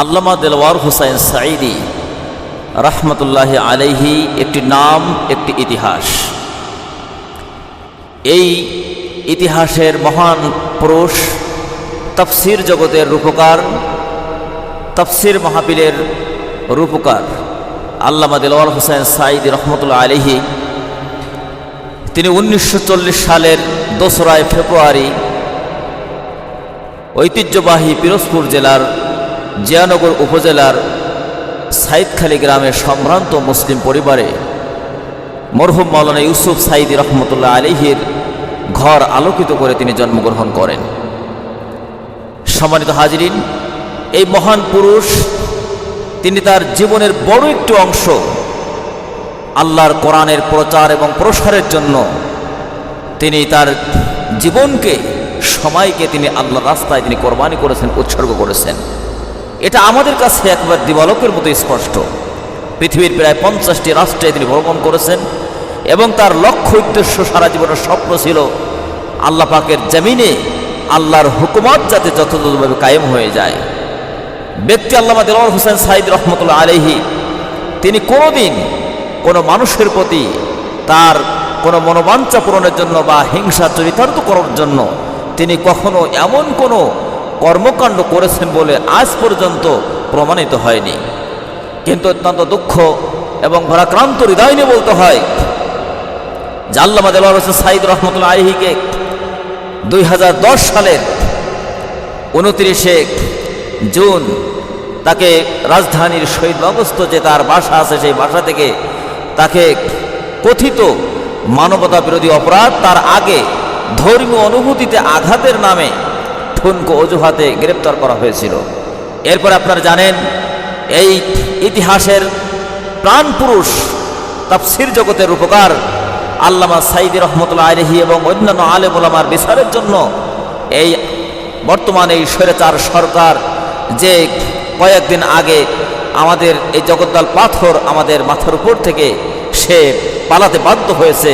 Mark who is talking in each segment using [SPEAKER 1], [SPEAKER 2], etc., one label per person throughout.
[SPEAKER 1] আল্লামা দেলওয়ার হোসাইন সাঈদী রহমতুল্লাহি আলাইহি একটি নাম, একটি ইতিহাস। এই ইতিহাসের মহান পুরুষ, তাফসীর জগতের রূপকার, তাফসীর মাহফিলের রূপকার আল্লামা দেলওয়ার হোসাইন সাঈদী রহমতুল্লাহ আলাইহি তিনি 1940 সালের 2রা ফেব্রুয়ারি ঐতিহ্যবাহী পিরোজপুর জেলার জিয়ানগর উপজেলার সাইদখালী গ্রামের সম্ভ্রান্ত মুসলিম পরিবারে মরহুম মাওলানা ইউসুফ সাঈদী রহমতুল্লাহ আলাইহির ঘর আলোকিত করে তিনি জন্মগ্রহণ করেন। সম্মানিত হাজিরিন, এই মহান পুরুষ তিনি তার জীবনের বড় একটি অংশ আল্লাহর কোরআনের প্রচার এবং প্রসারের জন্য তিনি তার জীবনকে, সময়কে তিনি আল্লাহর রাস্তায় তিনি কোরবানি করেছেন, উৎসর্গ করেছেন। এটা আমাদের কাছে একবার দিবালোকের মতো স্পষ্ট। পৃথিবীর প্রায় 50টি রাষ্ট্রে তিনি ভ্রমণ করেছেন এবং তার লক্ষ্য উদ্দেশ্য, সারা জীবনের স্বপ্ন ছিল আল্লাহ পাকের জমিনে আল্লাহর হুকুমত যাতে যথাযথভাবে কায়েম হয়ে যায়। ব্যক্তি আল্লামা দেলওয়ার হোসেন সাঈদী রহমতুল্লাহ আলাইহি তিনি কোনোদিন কোনো মানুষের প্রতি তার কোনো মনোবাঞ্ছা পূরণের জন্য বা হিংসা চরিতার্থ করার জন্য তিনি কখনো এমন কোনো কর্মকাণ্ড করেছেন বলে আজ পর্যন্ত প্রমাণিত হয়নি। কিন্তু অত্যন্ত দুঃখ এবং ভারাক্রান্ত হৃদয় নিয়ে বলতে হয় যে আল্লামা দেলওয়ার হোসেন সাঈদী রহমতুল্লাহ আলাইহিকে 2010 সালের 29শে জুন তাকে রাজধানীর শহীদনগরস্থ যে তার বাসা আছে, সেই বাসা থেকে তাকে কথিত মানবতা বিরোধী অপরাধ, তার আগে ধর্মীয় অনুভূতিতে আঘাতের নামে ঠুনকো অজুহাতে গ্রেপ্তার করা হয়েছিল। এরপর আপনারা জানেন এই ইতিহাসের প্রাণপুরুষ, তাফসীর জগতের রূপকার আল্লামা সাঈদী রহমতুল্লাহ আলাইহি এবং অন্যান্য আলেম ওলামার বিচারের জন্য এই বর্তমান এই স্বৈরাচার সরকার যে কয়েকদিন আগে আমাদের এই জগদ্দল পাথর আমাদের মাথার উপর থেকে সে পালাতে বাধ্য হয়েছে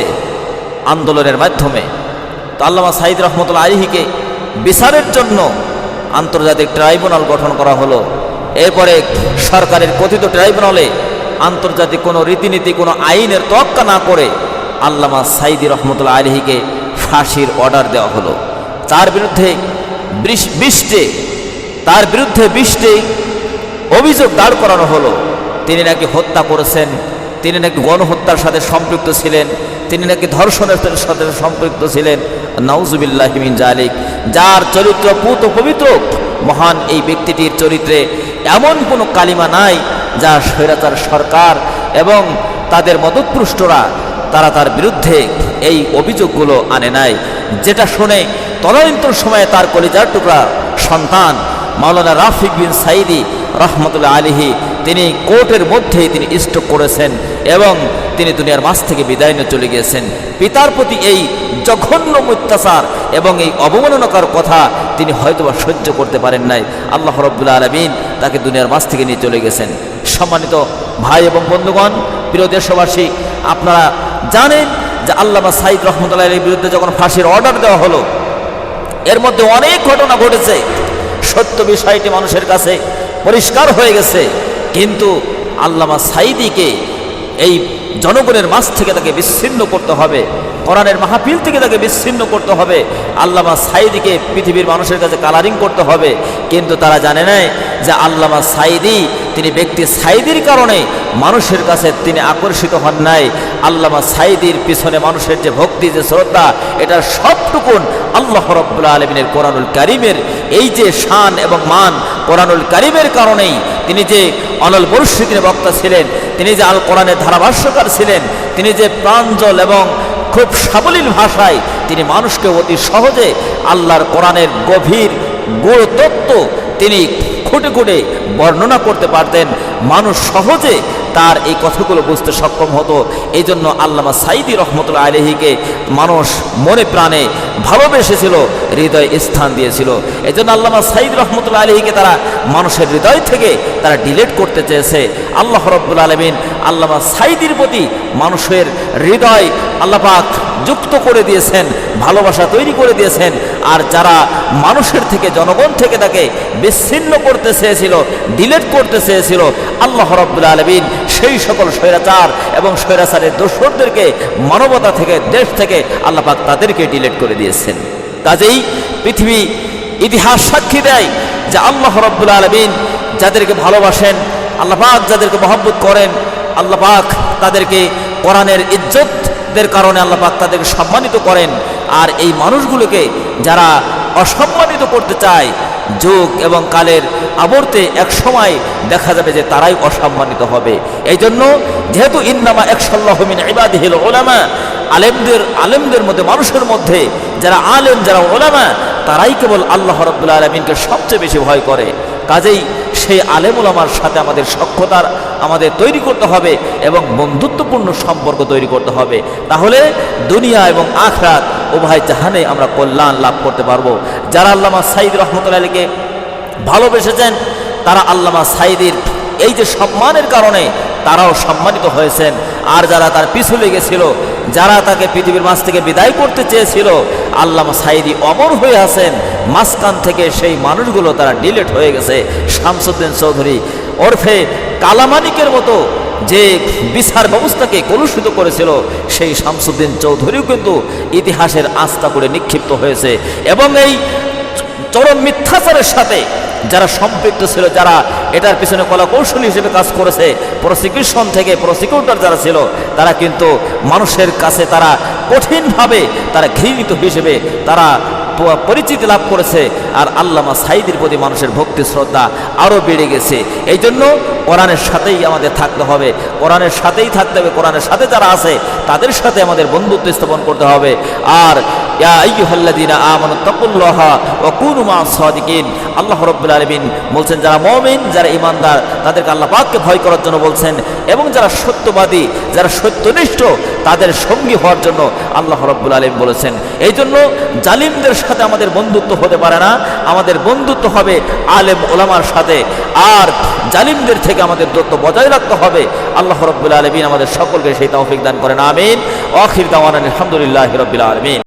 [SPEAKER 1] আন্দোলনের মাধ্যমে, তো আল্লামা সাঈদী রহমতুল্লাহ আলাইহিকে বিচারের জন্য আন্তর্জাতিক ট্রাইব্যুনাল গঠন করা হলো। এরপরে সরকারের কথিত ট্রাইব্যুনালে আন্তর্জাতিক কোনো রীতিনীতি, কোনো আইনের তোয়াক্কা না করে আল্লামা সাঈদী রহমতুল্লাহ আলাইহিকে ফাঁসির অর্ডার দেওয়া হলো। তার বিরুদ্ধে 20টি অভিযোগ দাঁড় করানো হলো। তিনি নাকি হত্যা করেছেন, তিনি নাকি গণহত্যার সাথে সম্পৃক্ত ছিলেন, তিনি নাকি ধর্ষণের সাথে সম্পৃক্ত ছিলেন। নাউজুবিল্লাহি মিন জালিক। যার চরিত্র পুত পবিত্র, মহান এই ব্যক্তিটির চরিত্রে এমন কোনো কালিমা নাই যা স্বৈরাচার সরকার এবং তাদের মদতপুষ্টরা তারা তার বিরুদ্ধে এই অভিযোগগুলো আনে নাই, যেটা শুনে তদানীন্তন সময়ে তার কলিজার টুকরা সন্তান মাওলানা রাফিক বিন সাঈদী রহমতুল্লাহ আলাইহি তিনি কোর্টের মধ্যেই তিনি স্ট্রোক করেছেন এবং তিনি দুনিয়ার মাঝ থেকে বিদায় নিয়ে চলে গিয়েছেন। পিতার প্রতি এই জঘন্য অত্যাচার এবং এই অবমাননাকর কথা তিনি হয়তোবা সহ্য করতে পারেন নাই। আল্লাহ রাব্বুল আলামিন তাকে দুনিয়ার মাঝ থেকে নিয়ে চলে গেছেন। সম্মানিত ভাই এবং বন্ধুগণ, প্রিয় দেশবাসী, আপনারা জানেন যে আল্লামা সাঈদ রহমতুল্লাহ আলাইহির বিরুদ্ধে যখন ফাঁসির অর্ডার দেওয়া হলো, এর মধ্যে অনেক ঘটনা ঘটেছে। সত্য বিষয়টি মানুষের কাছে পরিষ্কার হয়ে গেছে, কিন্তু আল্লামা সাঈদীকে এই জনগণের মাঝ থেকে তাকে বিচ্ছিন্ন করতে হবে, কোরআনের মাহফিল থেকে তাকে বিচ্ছিন্ন করতে হবে, আল্লামা সাঈদীকে পৃথিবীর মানুষের কাছে কালারিং করতে হবে। কিন্তু তারা জানে না যে আল্লামা সাঈদী তিনি ব্যক্তি সাঈদীর কারণে মানুষের কাছে তিনি আকর্ষিত হন নাই। আল্লামা সাঈদীর পিছনে মানুষের যে ভক্তি, যে শ্রদ্ধা, এটার সবটুকুন আল্লাহ রাব্বুল আলামিনের কোরআনুল কারীমের এই যে শান এবং মান, কোরআনুল কারীমের কারণেই তিনি যে অনল বর্ষিতের বক্তা ছিলেন, তিনি যে আল কোরআনের ধারাভাষ্যকার ছিলেন, তিনি যে প্রাঞ্জল এবং খুব সাবলীল ভাষায় তিনি মানুষকে অতি সহজে আল্লাহর কোরআনের গভীর গূঢ় তত্ত্ব তিনি খুঁটে খুঁটে বর্ণনা করতে পারতেন, মানুষ সহজে তার এই কথাগুলো বুঝতে সক্ষম হতো। এই জন্য আল্লামা সাঈদী রহমতুল্লাহ আলাইহিকে মানুষ মনে প্রাণে ভালোবেসেছিল, হৃদয়ে স্থান দিয়েছিল। এই জন্য আল্লামা সাঈদ রহমতুল্লাহ আলাইহিকে তারা মানুষের হৃদয় থেকে তারা ডিলিট করতে চেয়েছে। আল্লাহ রাব্বুল আলামিন আল্লামা সাঈদীর প্রতি মানুষের হৃদয় আল্লাহ পাক যুক্ত করে দিয়েছেন, ভালোবাসা তৈরি করে দিয়েছেন। আর যারা মানুষের থেকে, জনগণ থেকে তাকে বিচ্ছিন্ন করতে চেয়েছিল, ডিলেট করতে চেয়েছিল, আল্লাহ রাব্বুল আলামিন সেই সকল স্বৈরাচার এবং স্বৈরাচারের দোসরদেরকে মানবতা থেকে, দেশ থেকে আল্লাহ পাক তাদেরকে ডিলেট করে দিয়েছেন। কাজেই পৃথিবী ইতিহাস সাক্ষী দেয় যে আল্লাহ রাব্বুল আলামিন যাদেরকে ভালোবাসেন, আল্লাহ পাক যাদেরকে মহব্বত করেন, আল্লাহ পাক তাদেরকে কোরআনের ইজ্জতের কারণে আল্লাহ পাক তাদেরকে সম্মানিত করেন। আর এই মানুষগুলোকে যারা অসম্মানিত করতে চায়, যুগ এবং কালের আবর্তে এক সময় দেখা যাবে যে তারাই অসম্মানিত হবে। এই জন্য যেহেতু ইন্নামা ইয়াখশাল্লাহু মিন ইবাদিহিল উলামা, আলেমদের মধ্যে, মানুষের মধ্যে যারা আলেম, যারা উলামা, তারাই কেবল আল্লাহ রাব্বুল আলামিনকে সবচেয়ে বেশি ভয় করে। কাজেই সেই আলেম উলামার সাথে আমাদের সখ্যতার আমাদের তৈরি করতে হবে এবং বন্ধুত্বপূর্ণ সম্পর্ক তৈরি করতে হবে। তাহলে দুনিয়া এবং আখিরাত উভয় জাহানে আমরা কল্যাণ লাভ করতে পারবো। যারা আল্লামা সাঈদী রহমতুল্লাহ আলাইহিকে ভালোবেসেছেন, তারা আল্লামা সাঈদীর এই যে সম্মানের কারণে তারাও সম্মানিত হয়েছেন। আর যারা তার পিছু লেগেছিল, যারা তাকে পৃথিবীর মাঝ থেকে বিদায় করতে চেয়েছিল, আল্লামা সাঈদী অমর হয়ে আছেন। মাঝখান থেকে সেই মানুষগুলো তারা ডিলেট হয়ে গেছে। শামসুদ্দিন চৌধুরী ওরফে কালামানিকের মতো যে বিচার ব্যবস্থাকে কলুষিত করেছিল, সেই শামসুদ্দিন চৌধুরীও কিন্তু ইতিহাসের আস্থা করে নিক্ষিপ্ত হয়েছে। এবং এই চরম মিথ্যাচারের সাথে যারা সম্পৃক্ত ছিল, যারা এটার পিছনে কলাকৌশলী হিসেবে কাজ করেছে, প্রসিকিউশন থেকে প্রসিকিউটর যারা ছিল, তারা কিন্তু মানুষের কাছে তারা কঠিনভাবে তারা ঘৃণিত হিসেবে তারা পরিচিতি লাভ করেছে। আর আল্লামা সাঈদীর প্রতি মানুষের ভক্তি শ্রদ্ধা আরও বেড়ে গেছে। এই জন্য কোরআনের সাথেই আমাদের থাকতে হবে, কোরআনের সাথেই থাকতে হবে। কোরআনের সাথে যারা আছে তাদের সাথে আমাদের বন্ধুত্ব স্থাপন করতে হবে। আর ইয়া আইয়ুহাল্লাযীনা আমানুত্তাকুল্লাহা ওয়া কুনু মা'আস সাদিকিন, আল্লাহ রাব্বুল আলামিন বলছেন যারা মুমিন, যারা ঈমানদার, তাদেরকে আল্লাহ পাককে ভয় করার জন্য বলছেন। এবং যারা সত্যবাদী, যারা সত্যনিষ্ঠ, তাদের সঙ্গী হওয়ার জন্য আল্লাহ রাব্বুল আলামিন বলেছেন। এই জন্য জালিমদের সাথে আমাদের বন্ধুত্ব হতে পারে না, আমাদের বন্ধুত্ব হবে আলেম ওলামার সাথে। আর জালিমদের থেকে আমাদের দূরত্ব বজায় রাখতে হবে। আল্লাহ রাব্বুল আলামিন আমাদের সকলকে সেই তৌফিক দান করেন, আমিন। আখির দাওয়ানা আলহামদুলিল্লাহি রাব্বিল আলামিন।